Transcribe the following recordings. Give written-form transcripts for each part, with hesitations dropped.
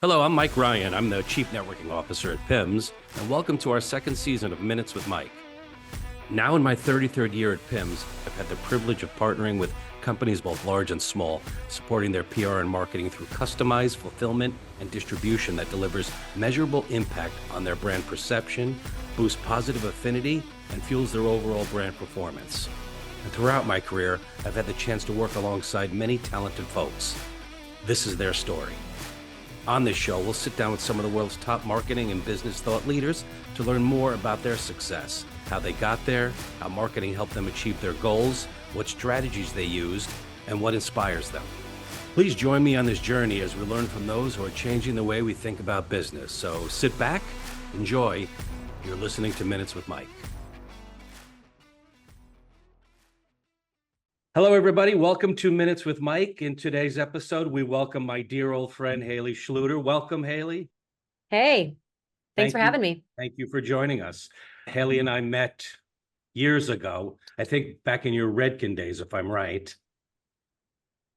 Hello, I'm Mike Ryan. I'm the Chief Networking Officer at PIMS, and welcome to our second season of Minutes with Mike. Now in my 33rd year at PIMS, I've had the privilege of partnering with companies both large and small, supporting their PR and marketing through customized fulfillment and distribution that delivers measurable impact on their brand perception, boosts positive affinity, and fuels their overall brand performance. And throughout my career, I've had the chance to work alongside many talented folks. This is their story. On this show, we'll sit down with some of the world's top marketing and business thought leaders to learn more about their success, how they got there, how marketing helped them achieve their goals, what strategies they used, and what inspires them. Please join me on this journey as we learn from those who are changing the way we think about business. So sit back, enjoy. You're listening to Minutes with Mike. Hello, everybody. Welcome to Minutes with Mike. In today's episode, we welcome my dear old friend, Haley Schluter. Welcome, Haley. Hey, thanks for having me. Thank you for joining us. Haley and I met years ago, I think back in your Redken days, if I'm right.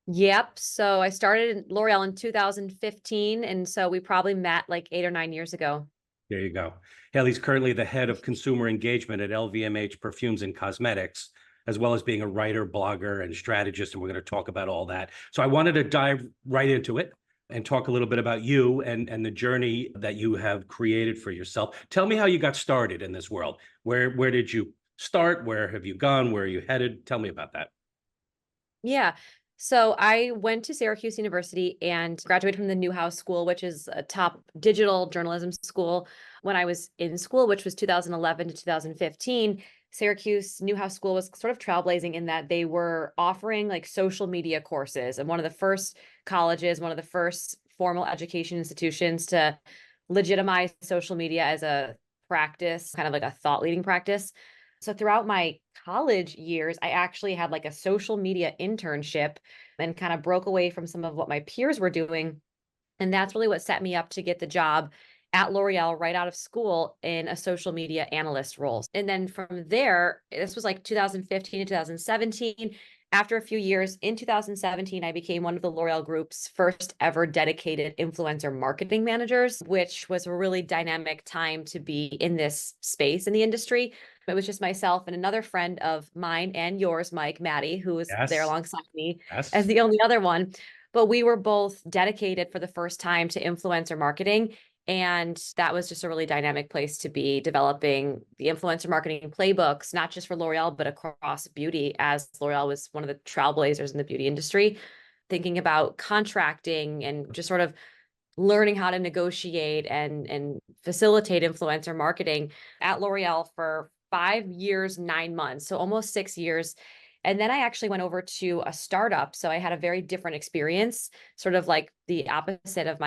Yep. So I started at L'Oreal in 2015. And so we probably met like 8 or 9 years ago. There you go. Haley's currently the head of consumer engagement at LVMH Perfumes and Cosmetics, as well as being a writer, blogger, and strategist. And we're going to talk about all that. So I wanted to dive right into it and talk a little bit about you and the journey that you have created for yourself. Tell me how you got started in this world. Where did you start? Where have you gone? Where are you headed? Tell me about that. Yeah. So I went to Syracuse University and graduated from the Newhouse School, which is a top digital journalism school. When I was in school, which was 2011 to 2015, Syracuse Newhouse School was sort of trailblazing in that they were offering like social media courses, and one of the first colleges, one of the first formal education institutions to legitimize social media as a practice, kind of like a thought leading practice. So throughout my college years, I actually had like a social media internship and kind of broke away from some of what my peers were doing. And that's really what set me up to get the job at L'Oreal right out of school in a social media analyst role. And then from there, this was like 2015 to 2017. After a few years, in 2017, I became one of the L'Oreal Group's first ever dedicated influencer marketing managers, which was a really dynamic time to be in this space in the industry. It was just myself and another friend of mine and yours, Mike, Maddie, who was there alongside me as the only other one. But we were both dedicated for the first time to influencer marketing. And that was just a really dynamic place to be developing the influencer marketing playbooks, not just for L'Oreal, but across beauty, as L'Oreal was one of the trailblazers in the beauty industry, thinking about contracting and just sort of learning how to negotiate and facilitate influencer marketing at L'Oreal for 5 years, 9 months, so almost 6 years. And then I actually went over to a startup. So I had a very different experience, sort of like the opposite of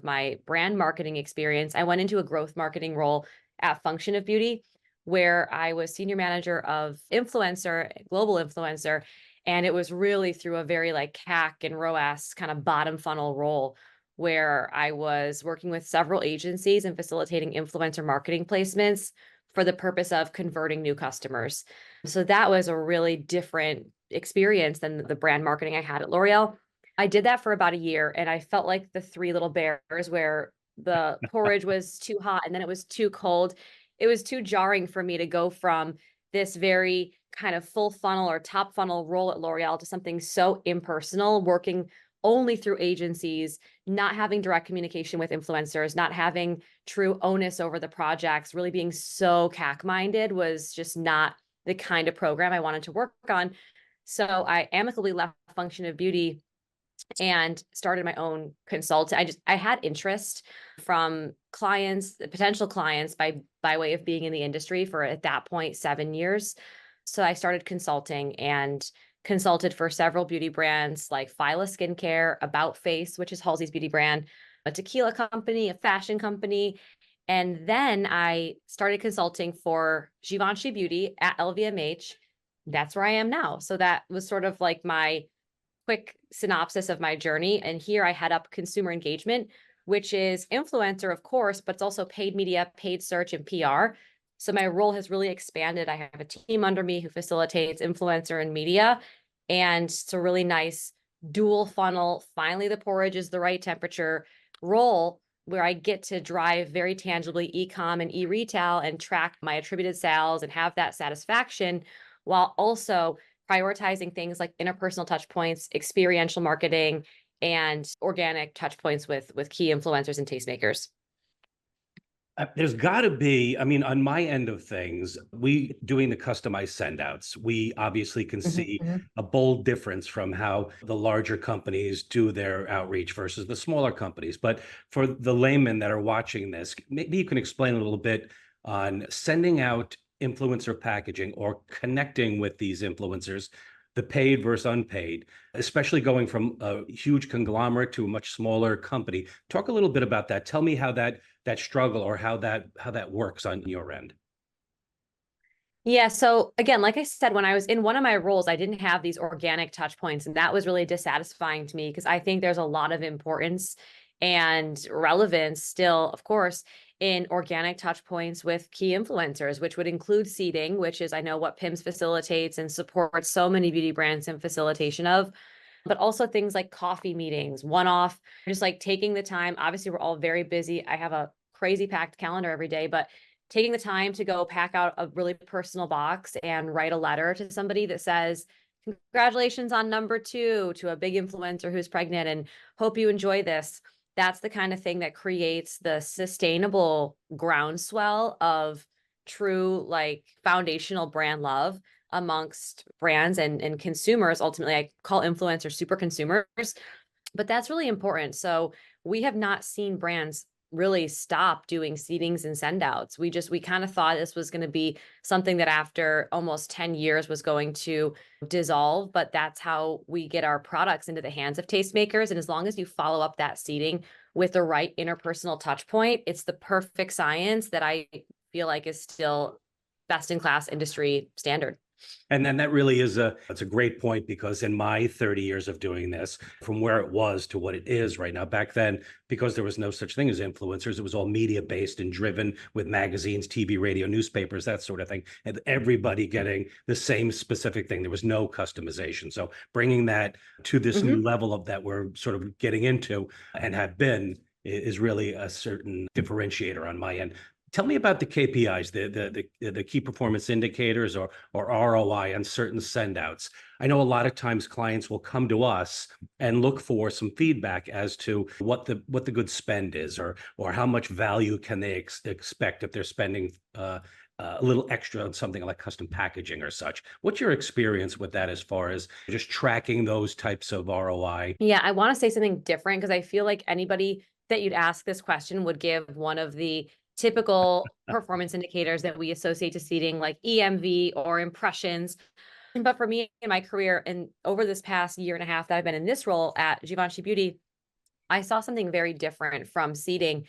my brand marketing experience. I went into a growth marketing role at Function of Beauty, where I was senior manager of influencer, global influencer. And it was really through a very like CAC and ROAS kind of bottom funnel role, where I was working with several agencies and facilitating influencer marketing placements for the purpose of converting new customers. So that was a really different experience than the brand marketing I had at L'Oreal. I did that for about a year, and I felt like the Three Little Bears, where the porridge was too hot and then it was too cold. It was too jarring for me to go from this very kind of full funnel or top funnel role at L'Oreal to something so impersonal, working only through agencies, not having direct communication with influencers, not having true onus over the projects, really being so CAC minded was just not the kind of program I wanted to work on. So I amicably left Function of Beauty and started my own consult. I had interest from clients, potential clients by way of being in the industry for, at that point, 7 years. So I started consulting and consulted for several beauty brands like Phyla Skincare, About Face, which is Halsey's beauty brand, a tequila company, a fashion company. And then I started consulting for Givenchy Beauty at LVMH. That's where I am now. So that was sort of like my quick synopsis of my journey. And here I head up consumer engagement, which is influencer, of course, but it's also paid media, paid search, and PR. So my role has really expanded. I have a team under me who facilitates influencer and media. And it's a really nice dual funnel. Finally, the porridge is the right temperature role where I get to drive very tangibly e-com and e-retail and track my attributed sales and have that satisfaction while also prioritizing things like interpersonal touch points, experiential marketing, and organic touch points with key influencers and tastemakers. There's got to be, I mean, on my end of things, we doing the customized sendouts, we obviously can see Mhm. a bold difference from how the larger companies do their outreach versus the smaller companies. But for the laymen that are watching this, maybe you can explain a little bit on sending out influencer packaging or connecting with these influencers, the paid versus unpaid, especially going from a huge conglomerate to a much smaller company. Talk a little bit about that. Tell me how that struggle or how that works on your end. Yeah. So again, like I said, when I was in one of my roles, I didn't have these organic touch points. And that was really dissatisfying to me because I think there's a lot of importance and relevance still, of course, in organic touch points with key influencers, which would include seeding, which is I know what PIMS facilitates and supports so many beauty brands in facilitation of, but also things like coffee meetings, one off, just like taking the time. Obviously, we're all very busy. I have a crazy packed calendar every day, but taking the time to go pack out a really personal box and write a letter to somebody that says, congratulations on number 2 to a big influencer who's pregnant and hope you enjoy this. That's the kind of thing that creates the sustainable groundswell of true, like foundational brand love amongst brands and consumers. Ultimately, I call influencers super consumers, but that's really important. So we have not seen brands really stop doing seedings and send outs. We kind of thought this was going to be something that after almost 10 years was going to dissolve, but that's how we get our products into the hands of tastemakers. And as long as you follow up that seeding with the right interpersonal touch point, it's the perfect science that I feel like is still best in class industry standard. And then that really is that's a great point because in my 30 years of doing this, from where it was to what it is right now, back then, because there was no such thing as influencers, it was all media based and driven with magazines, TV, radio, newspapers, that sort of thing, and everybody getting the same specific thing. There was no customization. So bringing that to this new Mhm. level of that we're sort of getting into and have been is really a certain differentiator on my end. Tell me about the KPIs, the key performance indicators or ROI on certain sendouts. I know a lot of times clients will come to us and look for some feedback as to what the good spend is, or how much value can they expect if they're spending a little extra on something like custom packaging or such. What's your experience with that as far as just tracking those types of ROI? Yeah, I want to say something different because I feel like anybody that you'd ask this question would give one of the typical performance indicators that we associate to seating, like EMV or impressions. But for me in my career and over this past year and a half that I've been in this role at Givenchy Beauty, I saw something very different from seating.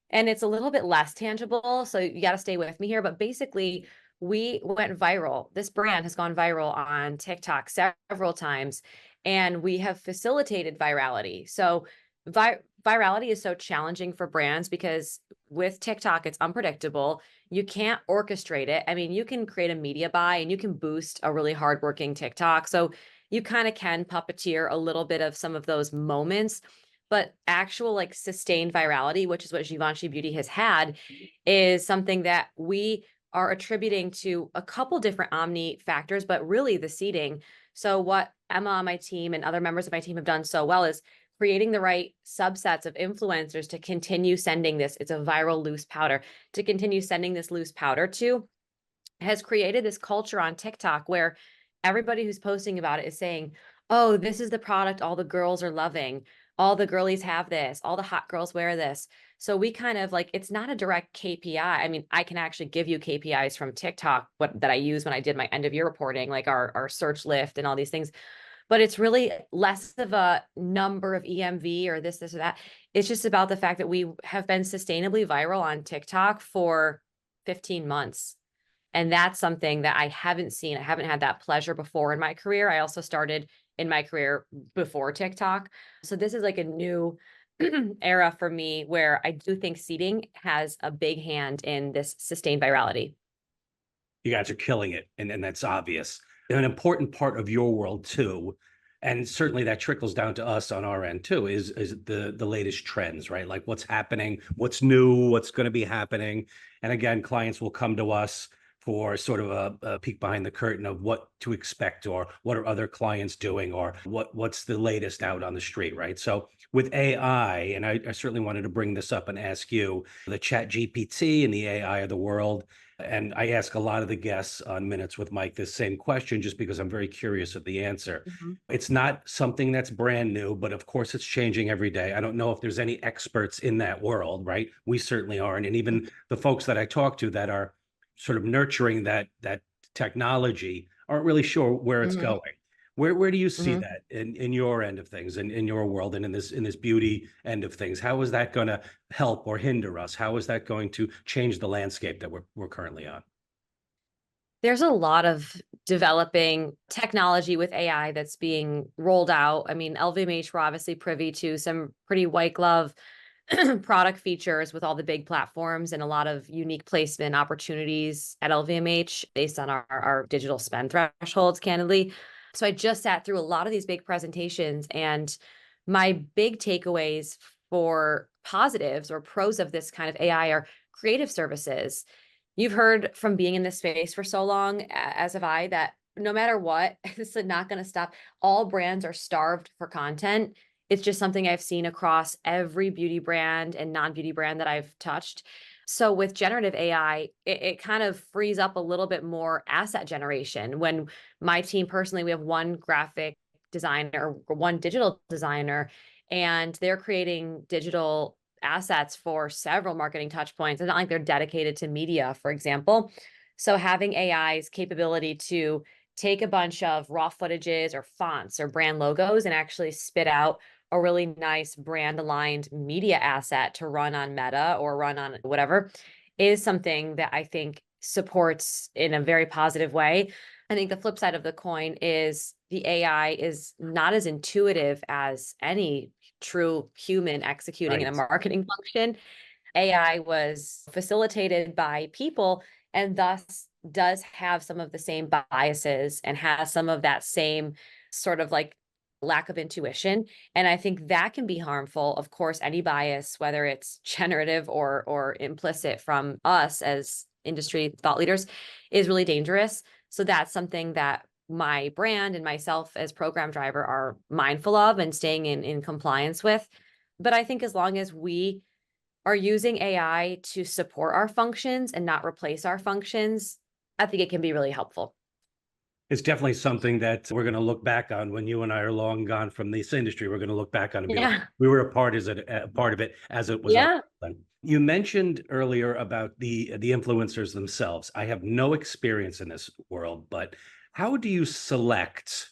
And it's a little bit less tangible. So you got to stay with me here. But basically, we went viral. This brand has gone viral on TikTok several times, and we have facilitated virality. So virality is so challenging for brands because with TikTok, it's unpredictable. You can't orchestrate it. I mean, you can create a media buy and you can boost a really hardworking TikTok. So you kind of can puppeteer a little bit of some of those moments, but actual like sustained virality, which is what Givenchy Beauty has had, is something that we are attributing to a couple different omni factors, but really the seeding. So what Emma on my team and other members of my team have done so well is creating the right subsets of influencers to continue sending this. It's a viral loose powder to continue sending this loose powder to has created this culture on TikTok where everybody who's posting about it is saying, oh, this is the product all the girls are loving. All the girlies have this. All the hot girls wear this. So we kind of like, it's not a direct KPI. I mean, I can actually give you KPIs from TikTok that I use when I did my end of year reporting, like our search lift and all these things. But it's really less of a number of EMV or this or that. It's just about the fact that we have been sustainably viral on TikTok for 15 months. And that's something that I haven't seen. I haven't had that pleasure before in my career. I also started in my career before TikTok. So this is like a new era for me where I do think seating has a big hand in this sustained virality. You guys are killing it, and that's obvious. And an important part of your world too And certainly that trickles down to us on our end too, is the latest trends, right? Like what's happening, what's new, what's going to be happening. And again, clients will come to us for sort of a peek behind the curtain of what to expect, or what are other clients doing, or what's the latest out on the street, right? So with AI, and I certainly wanted to bring this up and ask you, the Chat GPT and the AI of the world, and I ask a lot of the guests on Minutes with Mike this same question just because I'm very curious of the answer. Mhm. It's not something that's brand new, but of course it's changing every day. I don't know if there's any experts in that world, right? We certainly aren't. And even the folks that I talk to that are sort of nurturing that technology aren't really sure where it's Mhm. going. Where do you see Mhm. that in your end of things, in your world, and in this beauty end of things? How is that going to help or hinder us? How is that going to change the landscape that we're currently on? There's a lot of developing technology with AI that's being rolled out. I mean, LVMH were obviously privy to some pretty white glove product features with all the big platforms and a lot of unique placement opportunities at LVMH based on our digital spend thresholds, candidly. So I just sat through a lot of these big presentations, and my big takeaways for positives or pros of this kind of AI are creative services. You've heard from being in this space for so long, as have I, that no matter what, this is not going to stop. All brands are starved for content. It's just something I've seen across every beauty brand and non-beauty brand that I've touched. So with generative AI, it kind of frees up a little bit more asset generation. When my team personally, we have one graphic designer or one digital designer, and they're creating digital assets for several marketing touch points. It's not like they're dedicated to media, for example. So having AI's capability to take a bunch of raw footages or fonts or brand logos and actually spit out a really nice brand aligned media asset to run on Meta or run on whatever is something that I think supports in a very positive way. I think the flip side of the coin is the AI is not as intuitive as any true human executing in a Right. marketing function. AI was facilitated by people and thus does have some of the same biases and has some of that same sort of like lack of intuition. And I think that can be harmful. Of course, any bias, whether it's generative or implicit from us as industry thought leaders, is really dangerous. So that's something that my brand and myself as program driver are mindful of and staying in compliance with. But I think as long as we are using AI to support our functions and not replace our functions, I think it can be really helpful. It's definitely something that we're going to look back on when you and I are long gone from this industry. We're going to look back on and be like, Yeah. we were a part of it as it was all Yeah. done. You mentioned earlier about the influencers themselves. I have no experience in this world, but how do you select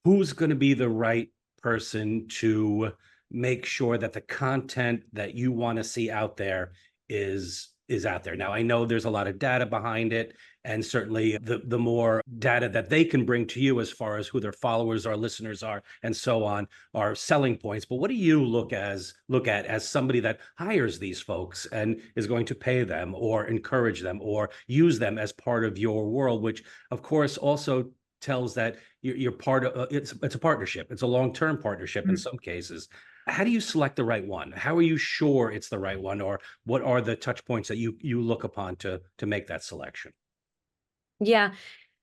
who's going to be the right person to make sure that the content that you want to see out there is out there? Now, I know there's a lot of data behind it, and certainly the more data that they can bring to you as far as who their followers are, listeners are, and so on, are selling points. But what do you look at as somebody that hires these folks and is going to pay them or encourage them or use them as part of your world, which of course also tells that you're part of it's a partnership. It's a long-term partnership in Mhm. some cases. How do you select the right one? How are you sure it's the right one, or what are the touch points that you look upon to make that selection? Yeah.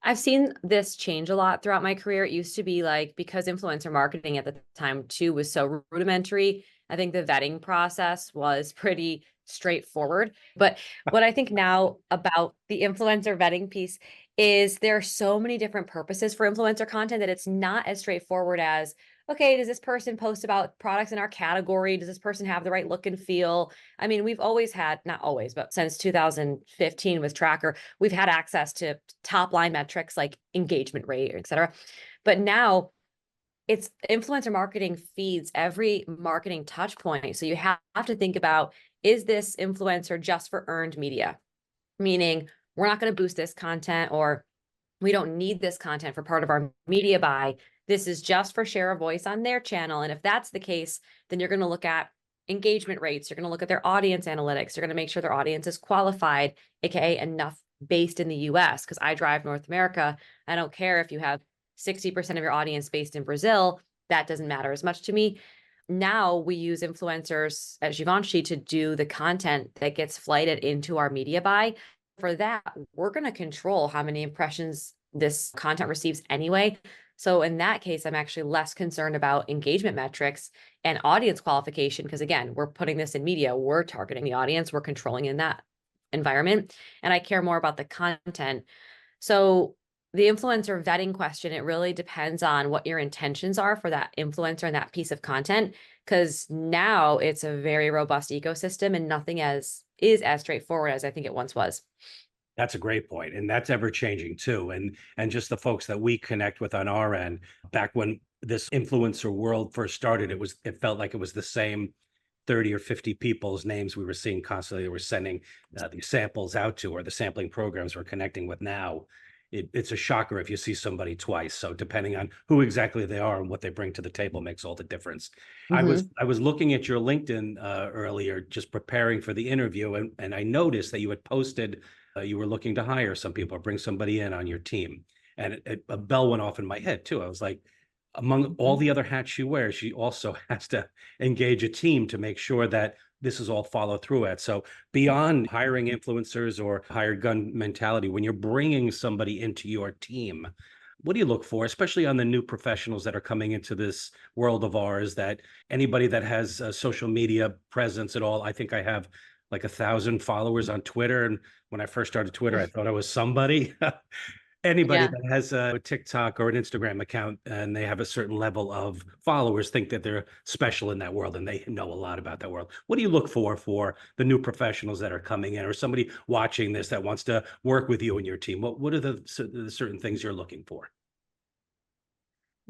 I've seen this change a lot throughout my career. It used to be like because influencer marketing at the time too was so rudimentary, I think the vetting process was pretty straightforward. But what I think now about the influencer vetting piece is there are so many different purposes for influencer content that it's not as straightforward as, okay, does this person post about products in our category? Does this person have the right look and feel? I mean, we've always had, not always, but since 2015 with Tracker, we've had access to top line metrics like engagement rate, et cetera. But now it's influencer marketing feeds every marketing touch point. So you have to think about, is this influencer just for earned media? Meaning we're not going to boost this content, or we don't need this content for part of our media buy. This is just for share of voice on their channel. And if that's the case, then you're going to look at engagement rates. You're going to look at their audience analytics. You're going to make sure their audience is qualified, AKA enough based in the US. Because I drive North America. I don't care if you have 60% of your audience based in Brazil, that doesn't matter as much to me. Now we use influencers at Givenchy to do the content that gets flighted into our media buy. For that, we're going to control how many impressions this content receives anyway. So in that case, I'm actually less concerned about engagement metrics and audience qualification, because again, we're putting this in media, we're targeting the audience, we're controlling in that environment, and I care more about the content. So the influencer vetting question, it really depends on what your intentions are for that influencer and that piece of content, because now it's a very robust ecosystem and nothing is as straightforward as I think it once was. That's a great point, and that's ever changing too. And just the folks that we connect with on our end, back when this influencer world first started, it felt like it was the same 30 or 50 people's names we were seeing constantly. They were sending these samples out to, or the sampling programs we're connecting with now. It's a shocker if you see somebody twice. So depending on who exactly they are and what they bring to the table makes all the difference. Mm-hmm. I was looking at your LinkedIn earlier, just preparing for the interview, and I noticed that you had posted you were looking to hire some people or bring somebody in on your team. And a bell went off in my head too. I was like, among all the other hats she wears, she also has to engage a team to make sure that this is all followed through at. So beyond hiring influencers or hired gun mentality, when you're bringing somebody into your team, what do you look for, especially on the new professionals that are coming into this world of ours, that anybody that has a social media presence at all? I think I have like 1,000 followers on Twitter. And when I first started Twitter, I thought I was somebody. Anybody Yeah. that has a TikTok or an Instagram account and they have a certain level of followers think that they're special in that world and they know a lot about that world. What do you look for the new professionals that are coming in, or somebody watching this that wants to work with you and your team? What are the certain things you're looking for?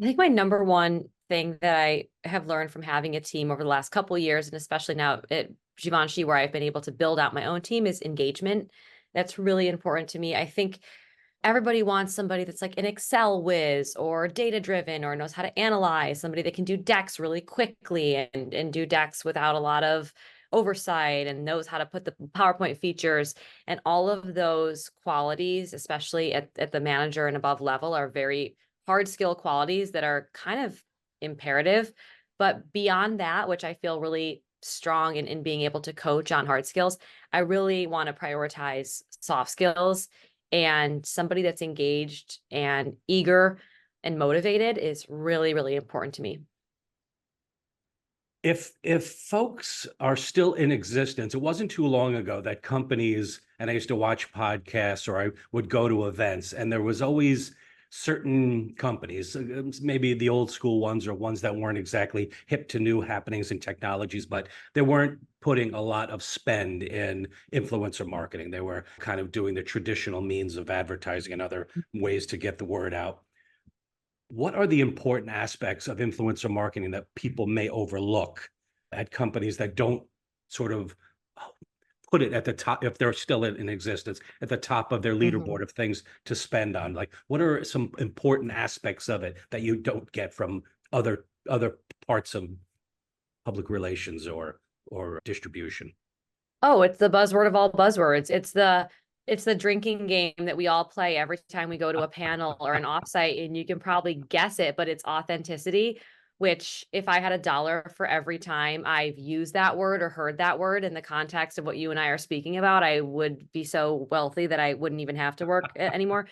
I think my number one thing that I have learned from having a team over the last couple of years, and especially now at Givenchy, where I've been able to build out my own team, is engagement. That's really important to me. I think everybody wants somebody that's like an Excel whiz or data driven or knows how to analyze, somebody that can do decks really quickly and do decks without a lot of oversight and knows how to put the PowerPoint features. And all of those qualities, especially at the manager and above level, are very hard skill qualities that are kind of imperative. But beyond that, which I feel really strong in being able to coach on hard skills, I really want to prioritize soft skills, and somebody that's engaged and eager and motivated is really, really important to me. If folks are still in existence, it wasn't too long ago that companies, and I used to watch podcasts or I would go to events, and there was always certain companies, maybe the old school ones or ones that weren't exactly hip to new happenings and technologies, but they weren't putting a lot of spend in influencer marketing. They were kind of doing the traditional means of advertising and other ways to get the word out. What are the important aspects of influencer marketing that people may overlook at companies that don't sort of put it at the top, if they're still in existence, at the top of their Mhm. leaderboard of things to spend on? Like, what are some important aspects of it that you don't get from other parts of public relations or distribution? Oh, it's the buzzword of all buzzwords. It's the drinking game that we all play every time we go to a panel or an offsite, and you can probably guess it, but it's authenticity, which if I had $1 for every time I've used that word or heard that word in the context of what you and I are speaking about, I would be so wealthy that I wouldn't even have to work anymore.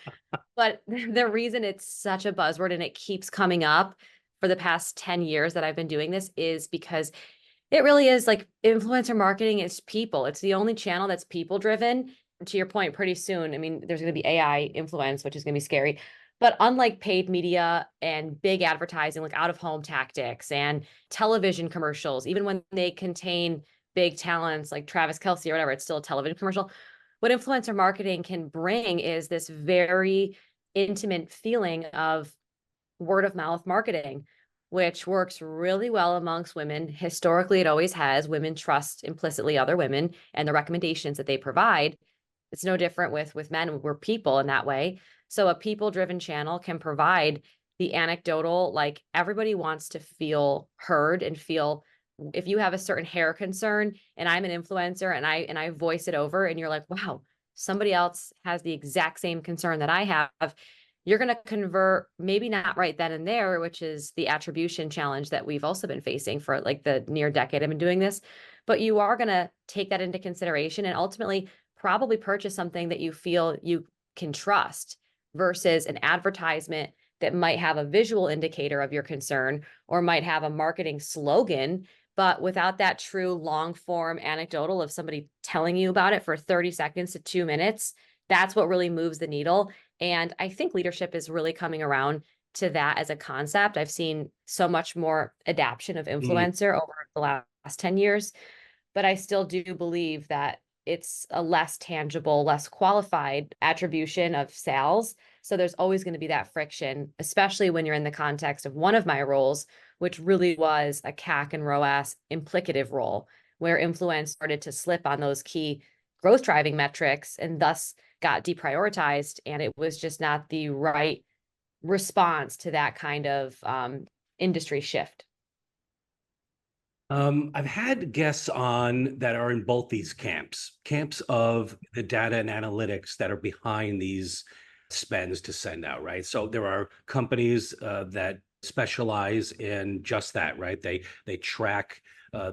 But the reason it's such a buzzword and it keeps coming up for the past 10 years that I've been doing this is because it really is like influencer marketing is people. It's the only channel that's people driven. To your point, pretty soon, I mean, there's going to be AI influence, which is going to be scary. But unlike paid media and big advertising, like out of home tactics and television commercials, even when they contain big talents like Travis Kelce or whatever, it's still a television commercial. What influencer marketing can bring is this very intimate feeling of word of mouth marketing, which works really well amongst women. Historically, it always has. Women trust implicitly other women and the recommendations that they provide. It's no different with men. We're people in that way. So a people driven channel can provide the anecdotal, like everybody wants to feel heard and feel, if you have a certain hair concern and I'm an influencer and I voice it over and you're like, wow, somebody else has the exact same concern that I have, you're going to convert, maybe not right then and there, which is the attribution challenge that we've also been facing for like the near decade I've been doing this. But you are going to take that into consideration and ultimately probably purchase something that you feel you can trust versus an advertisement that might have a visual indicator of your concern or might have a marketing slogan, but without that true long form anecdotal of somebody telling you about it for 30 seconds to 2 minutes. That's what really moves the needle. And I think leadership is really coming around to that as a concept. I've seen so much more adaption of Mm. influencer over the last 10 years, but I still do believe that it's a less tangible, less qualified attribution of sales. So there's always going to be that friction, especially when you're in the context of one of my roles, which really was a CAC and ROAS implicative role, where influence started to slip on those key growth driving metrics and thus got deprioritized. And it was just not the right response to that kind of industry shift. I've had guests on that are in both these camps of the data and analytics that are behind these spends to send out, right? So there are companies that specialize in just that, right? They track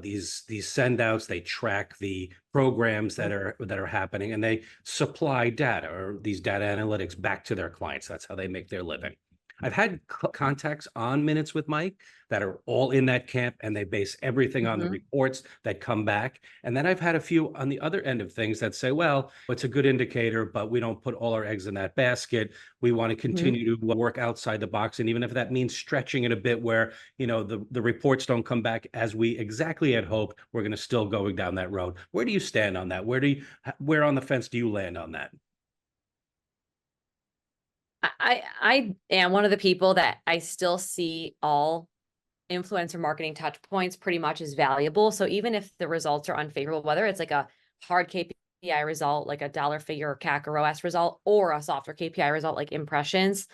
these send outs, they track the programs that are happening, and they supply data or these data analytics back to their clients. That's how they make their living. I've had contacts on Minutes with Mike that are all in that camp, and they base everything on the reports that come back. And then I've had a few on the other end of things that say, well, it's a good indicator, but we don't put all our eggs in that basket. We want to continue to work outside the box. And even if that means stretching it a bit where, the reports don't come back as we exactly had hoped, we're going to still going down that road. Where do you stand on that? Where on the fence do you land on that? I am one of the people that I still see all influencer marketing touch points pretty much as valuable. So even if the results are unfavorable, whether it's like a hard KPI result, like a dollar figure CAC or OS result, or a softer KPI result like impressions,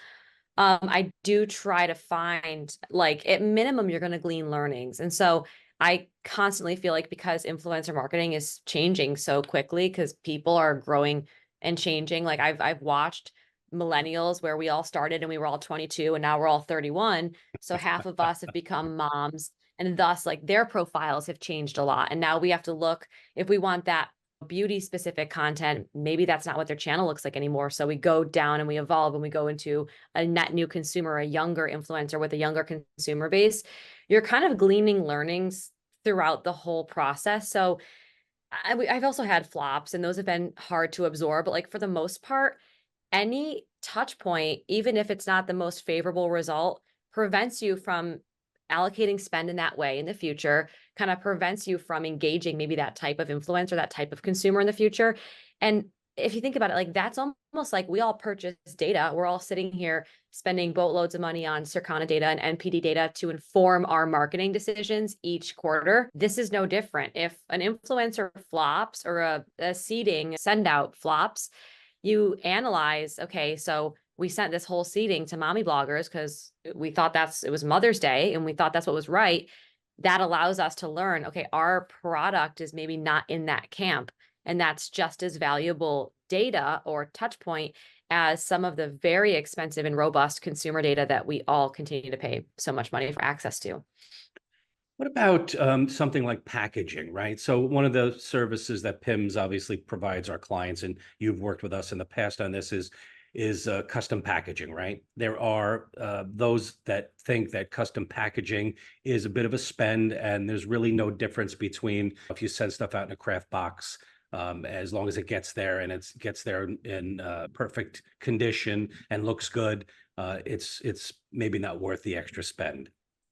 I do try to find, like, at minimum, you're going to glean learnings. And so I constantly feel like because influencer marketing is changing so quickly, because people are growing and changing, like I've watched millennials where we all started and we were all 22 and now we're all 31. So half of us have become moms and thus like their profiles have changed a lot. And now we have to look, if we want that beauty specific content, maybe that's not what their channel looks like anymore. So we go down and we evolve and we go into a net new consumer, a younger influencer with a younger consumer base. You're kind of gleaning learnings throughout the whole process. So I've also had flops and those have been hard to absorb, but like for the most part, any touch point, even if it's not the most favorable result, prevents you from allocating spend in that way in the future, kind of prevents you from engaging maybe that type of influencer, that type of consumer in the future. And if you think about it, like that's almost like we all purchase data. We're all sitting here spending boatloads of money on Circana data and NPD data to inform our marketing decisions each quarter. This is no different. If an influencer flops or a seeding send out flops, you analyze, okay, so we sent this whole seeding to mommy bloggers because we thought it was Mother's Day and we thought that's what was right. That allows us to learn, okay, our product is maybe not in that camp. And that's just as valuable data or touch point as some of the very expensive and robust consumer data that we all continue to pay so much money for access to. What about something like packaging, right? So one of the services that PIMS obviously provides our clients, and you've worked with us in the past on this, is custom packaging, right? There are those that think that custom packaging is a bit of a spend, and there's really no difference between if you send stuff out in a craft box, as long as it gets there and it gets there in perfect condition and looks good, it's maybe not worth the extra spend.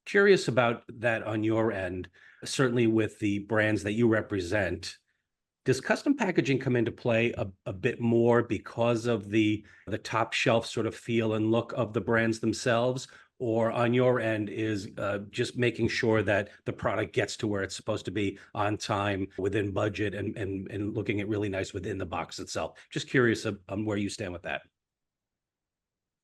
Curious about that on your end, certainly with the brands that you represent. Does custom packaging come into play a bit more because of the top shelf sort of feel and look of the brands themselves? Or on your end is just making sure that the product gets to where it's supposed to be on time, within budget, and looking at really nice within the box itself? Just curious on where you stand with that.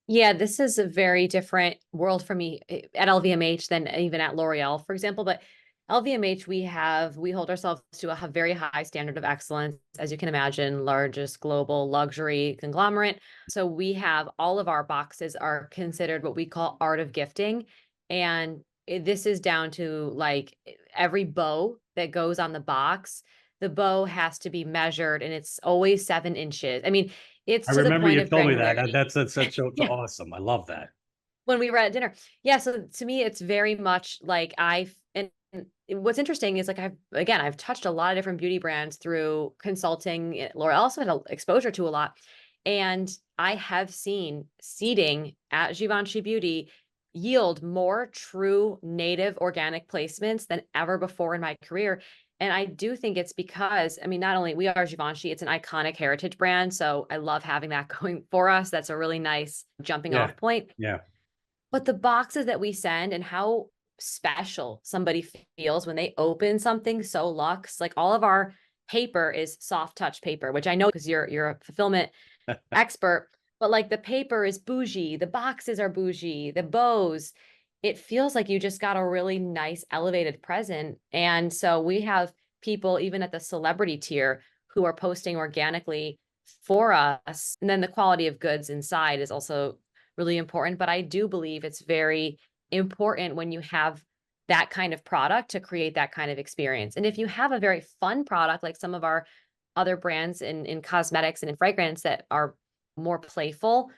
Yeah, this is a very different world for me at LVMH than even at L'Oreal, for example. But LVMH, we hold ourselves to a very high standard of excellence, as you can imagine, largest global luxury conglomerate. So we have all of our boxes are considered what we call art of gifting. And this is down to like every bow that goes on the box, the bow has to be measured and it's always 7 inches. I mean, it's I to the remember point you of told me that. granularity. That's so Yeah. awesome. I love that. When we were at dinner. Yeah, so to me, it's very much like and what's interesting is like I've touched a lot of different beauty brands through consulting. Laura also had exposure to a lot. And I have seen seeding at Givenchy Beauty yield more true native organic placements than ever before in my career. And I do think it's because, I mean, not only we are Givenchy, it's an iconic heritage brand. So I love having that going for us. That's a really nice jumping Yeah. off point. Yeah. But the boxes that we send and how special somebody feels when they open something so luxe, like all of our paper is soft touch paper, which I know because you're a fulfillment expert, but like the paper is bougie, the boxes are bougie, the bows, it feels like you just got a really nice elevated present. And so we have people even at the celebrity tier who are posting organically for us. And then the quality of goods inside is also really important. But I do believe it's very important when you have that kind of product to create that kind of experience. And if you have a very fun product, like some of our other brands in cosmetics and in fragrance that are more playful,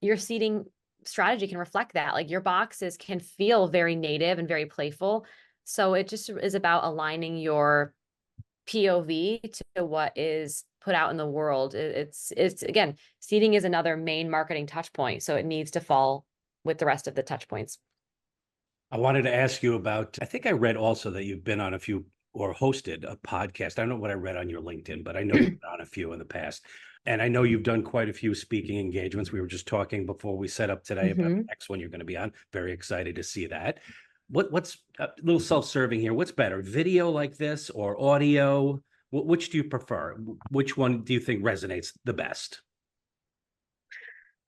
your seating strategy can reflect that. Like your boxes can feel very native and very playful. So it just is about aligning your POV to what is put out in the world. It's again, seating is another main marketing touch point. So it needs to fall with the rest of the touch points. I wanted to ask you about, I think I read also that you've been on a few or hosted a podcast. I don't know what I read on your LinkedIn, but I know you've been on a few in the past. And I know you've done quite a few speaking engagements. We were just talking before we set up today about the next one you're going to be on. Very excited to see that. What's a little self-serving here? What's better, video like this or audio? Which do you prefer? Which one do you think resonates the best?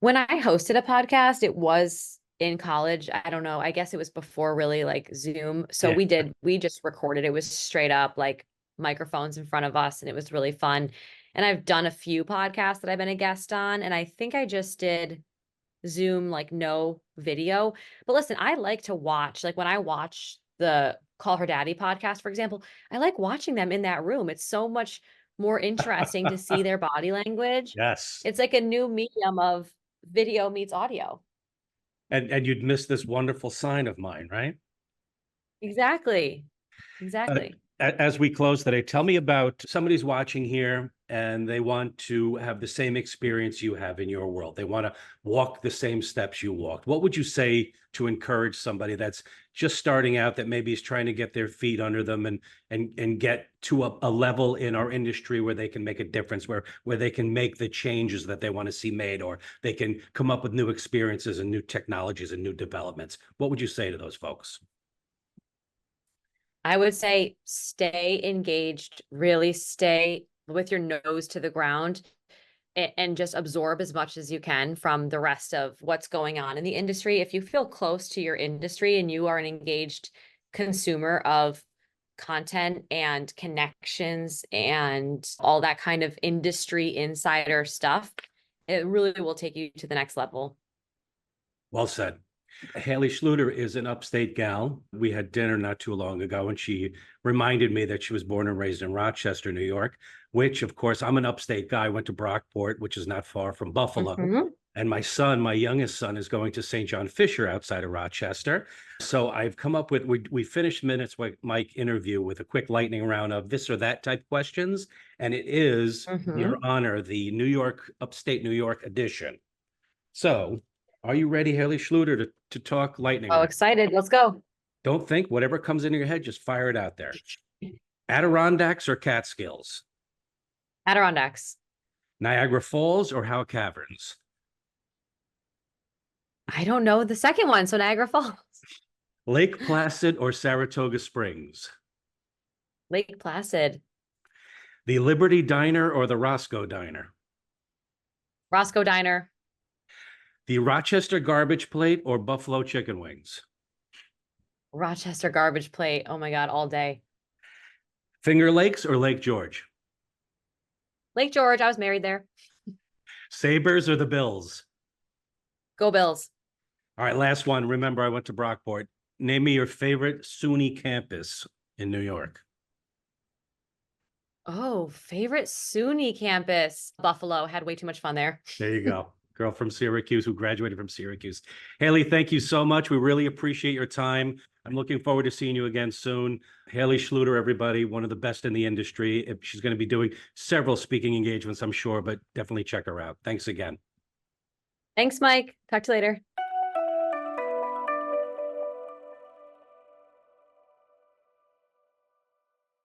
When I hosted a podcast, it was in college. I don't know. I guess it was before really like Zoom. So Yeah. we just recorded. It was straight up like microphones in front of us and it was really fun. And I've done a few podcasts that I've been a guest on. And I think I just did Zoom, like no video. But listen, I like to watch, like when I watch the Call Her Daddy podcast, for example, I like watching them in that room. It's so much more interesting to see their body language. Yes. It's like a new medium of video meets audio. And you'd miss this wonderful sign of mine, right? Exactly. Uh, Exactly. as we close today, tell me about somebody's watching here and they want to have the same experience you have in your world. They want to walk the same steps you walked. What would you say to encourage somebody that's just starting out, that maybe is trying to get their feet under them and get to a level in our industry where they can make a difference, where they can make the changes that they want to see made, or they can come up with new experiences and new technologies and new developments? What would you say to those folks? I would say stay engaged, really stay with your nose to the ground and just absorb as much as you can from the rest of what's going on in the industry. If you feel close to your industry and you are an engaged consumer of content and connections and all that kind of industry insider stuff, it really will take you to the next level. Well said. Haley Schluter is an upstate gal. We had dinner not too long ago, and she reminded me that she was born and raised in Rochester, New York, which, of course, I'm an upstate guy. I went to Brockport, which is not far from Buffalo. Mhm. And my son, my youngest son, is going to St. John Fisher outside of Rochester. So I've come up with, we finished Minutes with Mike interview with a quick lightning round of this or that type questions. And it is, Your Mhm. Honor, the New York, upstate New York edition. So are you ready, Haley Schluter, to talk lightning Oh, round? excited. Let's go. Don't think, whatever comes into your head, just fire it out there. Adirondacks or Catskills? Adirondacks. Niagara Falls or Howe Caverns? I don't know the second one, so Niagara Falls. Lake Placid or Saratoga Springs? Lake Placid. The Liberty Diner or the Roscoe Diner? Roscoe Diner. The Rochester Garbage Plate or Buffalo Chicken Wings? Rochester garbage plate. Oh my God, all day. Finger Lakes or Lake George? Lake George, I was married there. Sabres or the Bills? Go Bills. All right, last one. Remember, I went to Brockport. Name me your favorite SUNY campus in New York. Oh, favorite SUNY campus. Buffalo. Had way too much fun there. There you go. Girl from Syracuse who graduated from Syracuse. Haley, thank you so much. We really appreciate your time. I'm looking forward to seeing you again soon. Haley Schluter, everybody, one of the best in the industry. She's going to be doing several speaking engagements, I'm sure, but definitely check her out. Thanks again. Thanks, Mike. Talk to you later.